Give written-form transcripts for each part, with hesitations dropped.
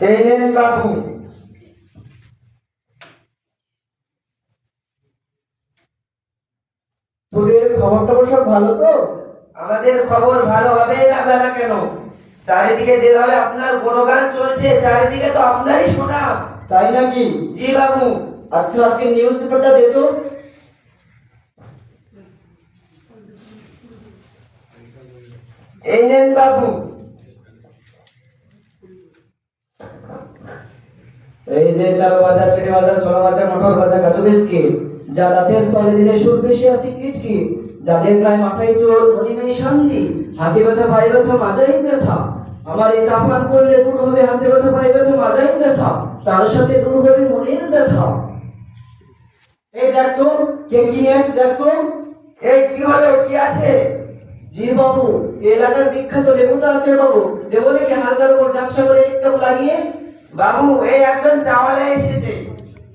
এই নেন বাবু। তোদের খবর টবর সব ভালো তো? আমাদের খবর ভালো হবে না বেলা কেন? চারিদিকে যেভাবে আপনার গুণগান চলছে, চারিদিকে তো আপনারই সুনাম। তাই নাকি? জি বাবু। আচ্ছা, আজকে নিউজ পেপারটা দে তো। এই নেন বাবু। এই যে চাল বাজার, চিনি বাজার, সোনা বাজার, মটর বাজার, কাজু বিস্কিট, যা দাঁতের তলে দিলে সুর বেশি আছে কিটকিট, যাদের গায়ে মাথায় চোর মনে নেই শান্তি, হাতে ব্যথা পায়ে ব্যথা মাজাই ব্যথা, আমার এই চা পান করলে দূর হবে হাতে ব্যথা পায়ে ব্যথা মাজাই ব্যথা, তার সাথে দূর হবে মনের ব্যথা। এই দেখ তো কে কি নিয়ে আসছে, দেখ তো। এই কি হলো, কি আছে? জি বাবু, এই এলাকার বিখ্যাত লেবু চা আছে বাবু, দেবো নাকি হালকার উপর ঝাপসা করে এক কাপ লাগিয়ে? বাবু, এই একজন চাওয়ালা এসেছে।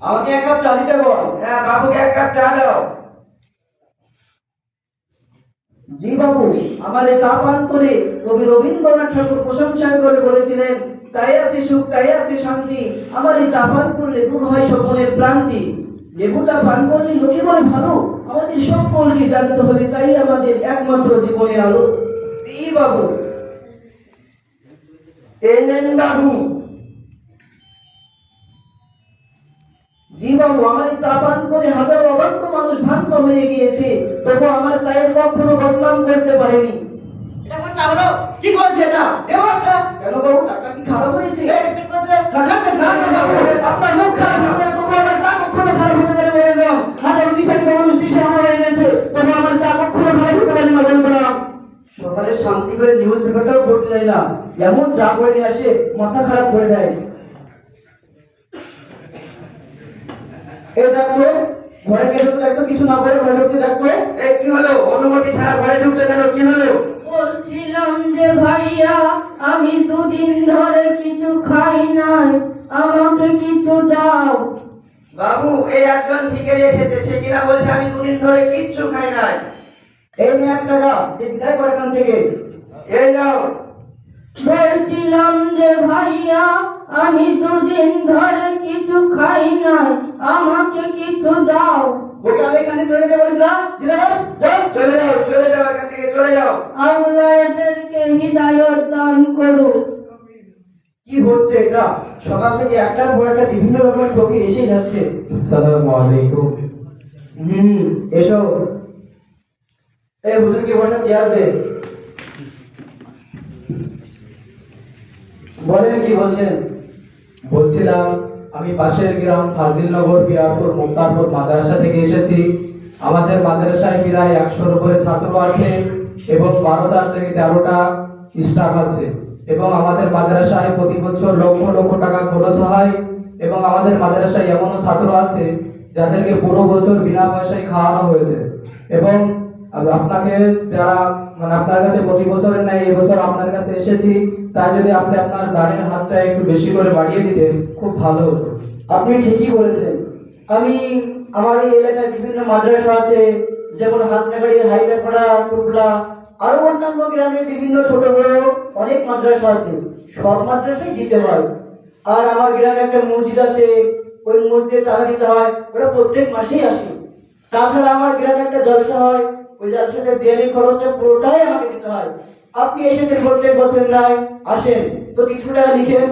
আমাকে এক কাপ চা দিতে বল। হ্যাঁ, বাবুকে এক কাপ চা দাও। জি বাবু, আমার এই চা পান করে কবি রবীন্দ্রনাথ ঠাকুর প্রশংসা করে বলেছিলেন, চাই আছে সুখ, চাই আছে শান্তি, আমার এই চা পান করলে দূর হয় স্বপ্নের ক্লান্তি। লেবু চা পান করলে লোকে বলে ভালো, আমাদের সকলকে জানতে হবে চাই আমাদের একমাত্র জীবনের আলো। জি বাবু। এই নেন বাবু। জি বাবু, আমার এই চা পান করে হাজারো অবান্ত মানুষ ভ্রান্ত হয়ে গিয়েছে, তবু আমার চায়ের কখনো বদনাম করতে পারেনি। এটা কোন চা হলো? কি বলছে এটা? দেবো একটা। কেন বাবু, চাটা কি খারাপ হয়েছে? এই একটু করে দে। না না বাবু, আপনার মুখ খারাপ হয়ে গেলে তবু আমার চা কখনো খারাপ হতে পারে বলে দিলাম। হাজার দিশারি মানুষ দিশে আমার হয়ে গেছে, তবু আমার চা কখনো খারাপ হতে পারে না বলে দিলাম। সকালে শান্তি করে নিউজ পেপারটাও পড়তে দেয় না, এমন চা করে নিয়ে আসে মাথা খারাপ করে দেয়। এই দেখো, ঘরে গেলে তো দেখো কিছু না করে ঘরে ঢুকতে দেখো। এই কি হলো? অনুমতি ছাড়া ঘরে ঢুকতে গেল, কি হলো? বলছিলাম যে ভাইয়া, আমি দুদিন ধরে কিছু খাই নাই, আমাকে কিছু দাও। বাবু, এই একজন ভিখারি এসেছে, সে কিনা বলছে আমি দুদিন ধরে কিচ্ছু খাই নাই। এই নিয়ে 1 টাকা বিদায় করে এখান থেকে। এই নাও। বলছিলাম যে ভাইয়া, আমি দুদিন ধরে কিছু খাই নাই, আমাকে কিছু দাও। ওকে আমি এখানে চলে যেতে বলেছিলাম, চলে যাও, চলে যাও, এখান থেকে চলে যাও। আল্লাহ এদেরকে হিদায়ত দান করুন। কি হচ্ছে এটা? সকাল থেকে একটার পর একটা বিভিন্ন রকমের ছবি এসেই যাচ্ছে। আসসালামু আলাইকুম। এসো। এই হুজুর কি বলেন, চেয়ার দে। বলেন কি বলছেন? বলছিলাম আমি পাশের গ্রাম ফাজিলনগর বিয়ারপুর মুক্তারপুর মাদ্রাসা থেকে এসেছি। আমাদের মাদ্রাসায় প্রায় 100-র উপরে ছাত্র আছে এবং 12টা থেকে 13টা স্টাফ আছে এবং আমাদের মাদ্রাসায় প্রতি বছর লক্ষ লক্ষ টাকা খরচ হয় এবং আমাদের মাদ্রাসায় এমনও ছাত্র আছে যাদেরকে পুরো বছর বিনা পয়সায় খাওয়ানো হয়েছে এবং আপনাকে যারা আপনার কাছে প্রতি বছরের ন্যায় এই বছর আপনার কাছে এসেছি, তাই যদি আপনি আপনার দানের হাতটা একটু বেশি করে বাড়িয়ে দিতেন খুব ভালো হতো। আপনি ঠিকই বলেছেন। আমি আমার এই এলাকায় বিভিন্ন মাদ্রাসা আছে, যেমন হাতনাগাড়ি, হাইদারপাড়া, টুকলা, আরো অন্যান্য গ্রামে বিভিন্ন ছোট বড় অনেক মাদ্রাসা আছে। সব মাদ্রাসায় দিতে হয়। আর আমার গ্রামে একটা মসজিদ আছে, ওই মসজিদে চাঁদা দিতে হয়, ওরা প্রত্যেক মাসেই আসে। তাছাড়া আমার গ্রামে একটা জলসা হয়, ওই জলসাতে বিয়ারি খরচটা পুরোটাই আমাকে দিতে হয়। আপনি এসেছেন প্রত্যেক বছর নাই আসেন, তো কিছু টাকা লিখেন।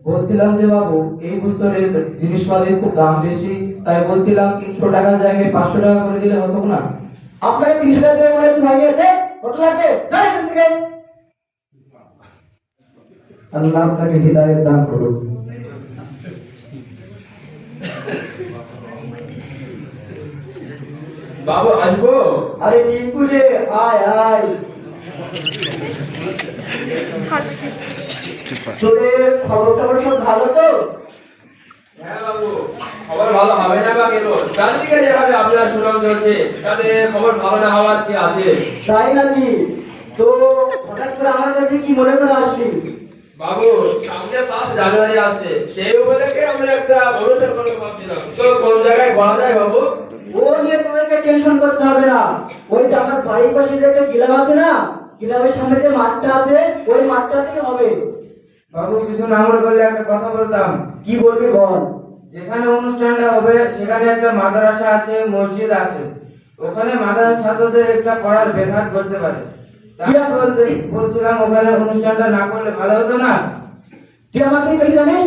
বলছিলাম যে বাবু, এই বছরে জিনিসপাতির খুব দাম বেশি, তাই বলছিলাম 300 টাকার জায়গায় 500 টাকা করে দিলে হতো না? আপনাকে 300 টাকা দেবে বলে ভাই আছে, কত লাগবে যান এখান থেকে। আল্লাহ আপনাকে হিদায়াত দান করুন। বাবু আসবো? আরে টিপু রে, আয় আয়। তোদের খবর টবর সব ভালো তো? হ্যাঁ বাবু, খবর ভালো হবে না বা কেন? চারিদিকে যেভাবে আপনার সুনাম চলছে, তাতে খবর ভালো না হওয়ার কি আছে? তাই নাকি? তো হঠাৎ করে আমার কাছে কি মনে করে আসলি? বাবু, সামনে 1 জানুয়ারি আসছে, সেই উপলক্ষে আমরা একটা অনুষ্ঠান করতে ভাবছিলাম, তো কোন জায়গায় বলা যায় বাবু? ও নিয়ে তোদেরকে টেনশন করতে হবে না। ওই যে আমার বাড়ির পাশে যে একটা ক্লাব আছে না, ক্লাবের সামনে যে মাঠটা আছে, ওই মাঠটাতেই হবে। বাবু কিছু না মনে করলে একটা কথা বলতাম। কি বলবি বল। যেখানে অনুষ্ঠানটা হবে সেখানে একটা মাদ্রাসা আছে, মসজিদ আছে। ওখানে মাদ্রাসার ছাত্রদের একটা পড়ার ব্যাঘাত করতে পারে। তাই বলছিলাম ওখানে অনুষ্ঠানটা না করলে ভালো হতো না? তুই আমাকে বেশি জানিস?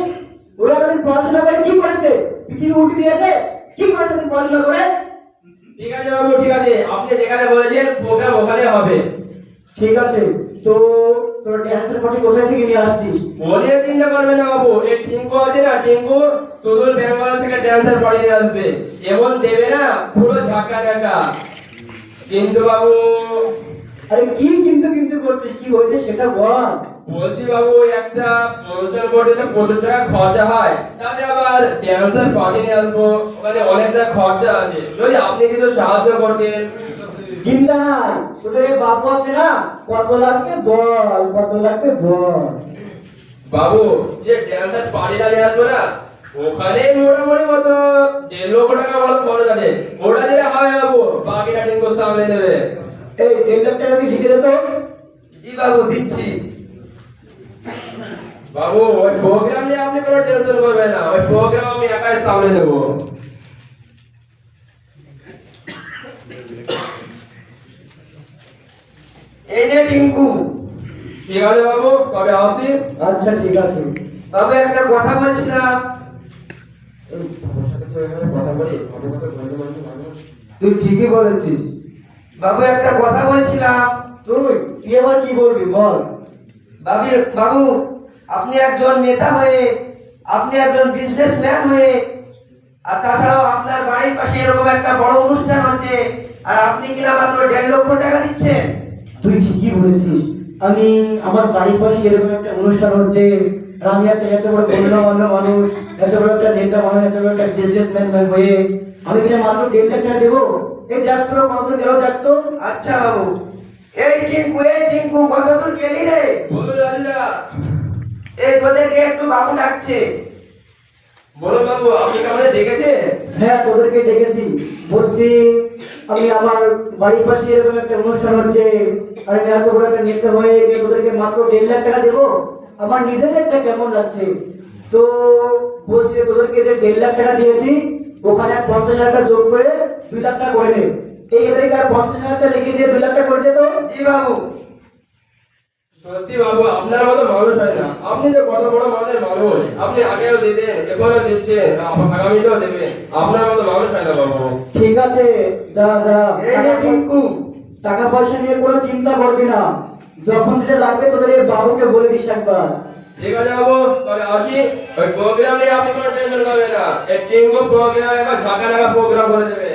ওরা তাদের পড়াশোনা করে কি করেছে? পৃথিবী উল্টে দিয়েছে? কি করেছে তুমি পড়াশোনা করে? ঠিক আছে বাবু, ঠিক আছে, আপনি যেখানে বলেছেন প্রোগ্রাম ওখানে হবে। ঠিক আছে, তো তোর ড্যান্সের পার্টি কোথায় থেকে নিয়ে আসছিস? বলিয়ে চিন্তা করবে না বাবু, এই টিঙ্কু আছে না, টিঙ্কু সুদূর বেঙ্গল থেকে ড্যান্সার বাড়ি নিয়ে আসবে। এমন দেবে না পুরো ঝাঁকা ঝাঁকা। কিন্তু বাবু, আরে কি কিন্তু কিন্তু করছিস? কি হয়েছে সেটা বল। বলছি বাবু, একটা অনুষ্ঠান করতে তো প্রচুর টাকা খরচা হয়, তাতে আবার ড্যান্সার পার্টি নিয়ে আসবো, ওখানে অনেকটা খরচা আছে। যদি আপনি কিছু সাহায্য করতেন। চিন্তা নাই, তোদের এই বাবু আছে না, কত লাগবে বল, কত লাগবে বল। বাবু, যে ড্যান্সার পার্টিটা নিয়ে আসবো না, ওখানে মোটামুটি মতো 1.5 লক্ষ টাকা মতো খরচ আছে। ওটা দিলে হবে বাবু, বাকিটা টিঙ্কু সামলে নেবে। এই 1.5 লাখ টাকা লিখে দে তো। জি বাবু, দিচ্ছি। বাবু, ওই প্রোগ্রাম নিয়ে আপনি কোনো টেনশন করবেন না, ওই প্রোগ্রাম আমি একাই সামলে নেব। এই নে টিঙ্কু। ঠিক আছে বাবু, তবে আসি। আচ্ছা ঠিক আছে। বাবু একটা কথা বলছিলাম। তুই ঠিকই বলেছিস। বাবু একটা কথা বলছিলাম। তুই আবার কি বলবি বল। বাবু, আপনি একজন নেতা হয়ে, আপনি একজন বিজনেসম্যান হয়ে, আর তাছাড়াও আপনার বাড়ির পাশে এরকম একটা বড় অনুষ্ঠান হচ্ছে, আর আপনি কিনা মাত্র 1.5 লক্ষ টাকা দিচ্ছেন। তুই ঠিকই বলেছিস। আমার বাড়ির পাশে এরকম একটা অনুষ্ঠান হচ্ছে, আর আমি একটা এত বড় গণ্যমান্য মানুষ, এত বড় একটা নেতা মানুষ, এত বড় একটা বিজনেসম্যান হয়ে আমি কিনা মাত্র 1.5 লাখ টাকা দেবো? এই দেখ তো কত গেল, দেখ তো। আচ্ছা বাবু, এই টিঙ্কু কত দূর গেলি রে? বলুন রাজুদা। এই তোদেরকে একটু বাবু ডাকছে। বলুন বাবু, আপনি কি আমাদের ডেকেছেন? হ্যাঁ, তোদেরকে ডেকেছি। বলছি আমি আমার বাড়ির পাশে এরকম একটা অনুষ্ঠান হচ্ছে, আর আমি এত বড় একটা নেতা হয়ে তোদেরকে মাত্র 1.5 লাখ টাকা দেবো? আমার নিজের একটা কেমন লাগছে। তো বলছি যে তোদেরকে যে 1.5 লাখ টাকা দিয়েছি, ওখানে 50,000 টাকা যোগ করে 2 লাখ টাকা করে নে। এই এদেরকে আর 50,000 টাকা লিখে দিয়ে 2 লাখ টাকা করে দে তো। জি বাবু। সত্যি বাবু, আপনার মতো মানুষ হয় না। আপনি যে কত বড় মনের মানুষ, আপনি আগেও দিতেন, এখনো দিচ্ছেন, আগামীতেও দেবেন। আপনার মতো মানুষ হয় না বাবু। ঠিক আছে, যা যা। এই যে টিঙ্কু, টাকা পয়সা নিয়ে কোনো চিন্তা করবি না, যখন যেটা লাগবে তোদের এই বাবুকে বলে দিস একবার। ঠিক আছে বাবু, তবে আসি। ওই প্রোগ্রাম নিয়ে আপনি কোনো টেনশন করবেন না, এই টিঙ্কু প্রোগ্রাম এবার ঝাঁকা নাকা প্রোগ্রাম করে দেবে।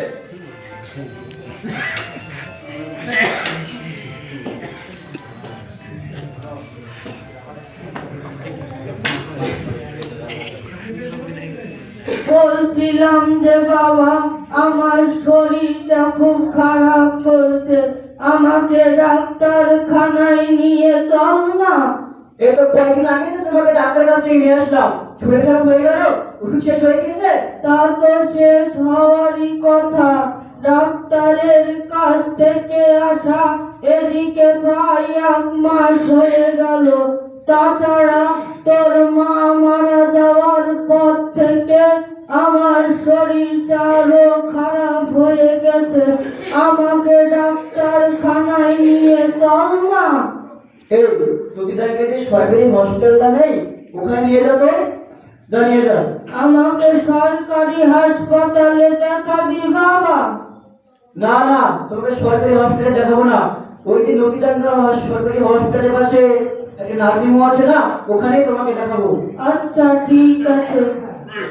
বলছিলাম যে বাবা, আমার শরীরটা খুব খারাপ করছে, আমাকে ডাক্তারখানায় নিয়ে চল না। এই তো কয়েকদিন আগে তো তোমাকে ডাক্তার কাছ থেকে নিয়ে আসলাম, শরীর খারাপ হয়ে গেল, ওষুধ শেষ হয়ে গিয়েছে। তা তো শেষ হওয়ারই কথা, ডাক্তারের কাছ থেকে আসা এদিকে প্রায় 1 মাস হয়ে গেল। তাছাড়া তোর মা মারা যাওয়ার পর থেকে আমার শরীরটা আরো খারাপ হয়ে গেছে, আমাকে ডাক্তারখানায় নিয়ে চল না। এই প্রতিটাকে যে সরকারি হসপিটালটা নেই, ওখানে নিয়ে যা তো, যা নিয়ে যা। আমাকে সরকারি হাসপাতালে দেখাবি বাবা? না না, তোমাকে সরকারি হসপিটালে দেখাবো না। ওই যে নদীডাঙ্গা সরকারি হসপিটালের পাশে একটা নার্সিং হোম আছে না, ওখানেই তোমাকে দেখাবো। আচ্ছা ঠিক আছে।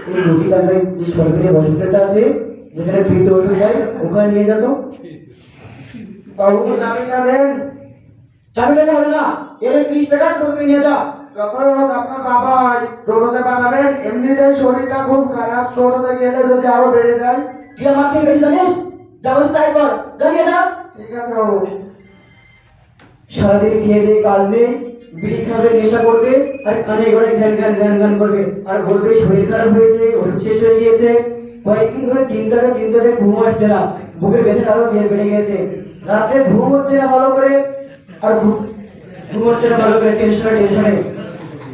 এই নদীডাঙ্গায় যে সরকারি হসপিটালটা আছে, যেখানে ফ্রিতে ওষুধ দেয়, ওখানে নিয়ে যা তো। বাবু চাবিটা দেন। চাবিটা হবে না, এর 30 টাকা তোকে নিয়ে যা। যখন হোক আপনার বাবা হয়, টোটোতে পাঠাবেন। এমনিতেই শরীরটা খুব খারাপ, টোটোতে গেলে যদি আরো বেড়ে যায়। তুই আমার থেকে বেশি জানিস? যা বলছি তাই কর, যা নিয়ে যা। ঠিক আছে বাবু। সারাদিন খেয়ে দিয়ে কাজ নেই, বিড়ি খাবে, নেশা করবে, আর কানে ঘরে ঘ্যান ঘ্যান ঘ্যান ঘ্যান করবে, আর বলবে শরীর খারাপ হয়েছে, ওষুধ শেষ হয়ে গিয়েছে। কয়েকদিন ধরে চিন্তাতে ঘুম আসছে না, বুকের ব্যথা আরো বেড়ে গেছে, রাতে ঘুম হচ্ছে না ভালো করে, আর ঘুম হচ্ছে না ভালো করে, টেনশনে।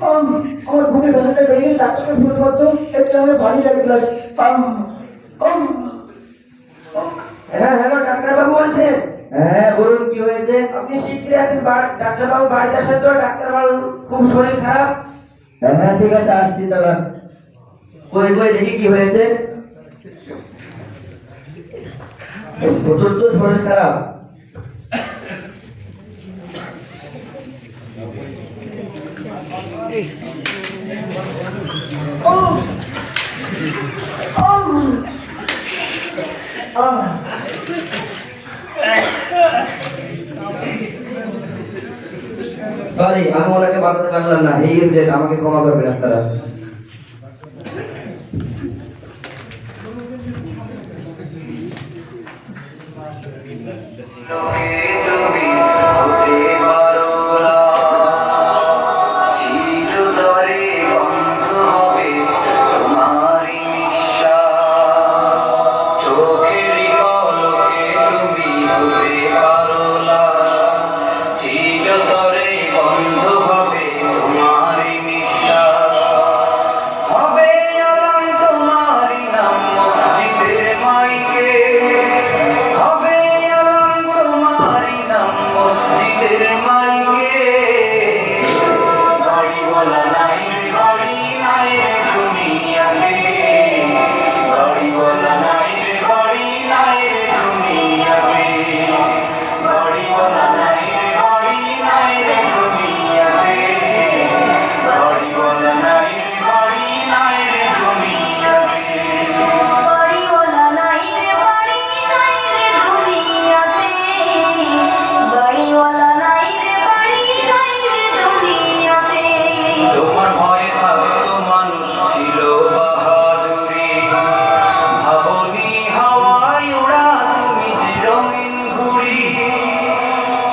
আমার বুকের ব্যথাটা বেড়ে গেলে ডাক্তারকে ফোন করতো, একটু আমার পানি লাগবে গ্লাস। হ্যাঁ হ্যালো ডাক্তারবাবু বলছেন? হ্যাঁ বলুন, কি হয়েছে? আপনি শিগগিরই আছেন ডাক্তারবাবু বাড়িতে আসেন তো, ডাক্তারবাবু খুব শরীর খারাপ। হ্যাঁ ঠিক আছে, আসছি দাদা। কই কই দেখি কি হয়েছে। প্রচুর তো শরীর খারাপ। সরি, আমি ওনাকে বাঁচাতে পারলাম না। এই যে আমাকে ক্ষমা করবেন আপনারা।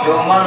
তোমার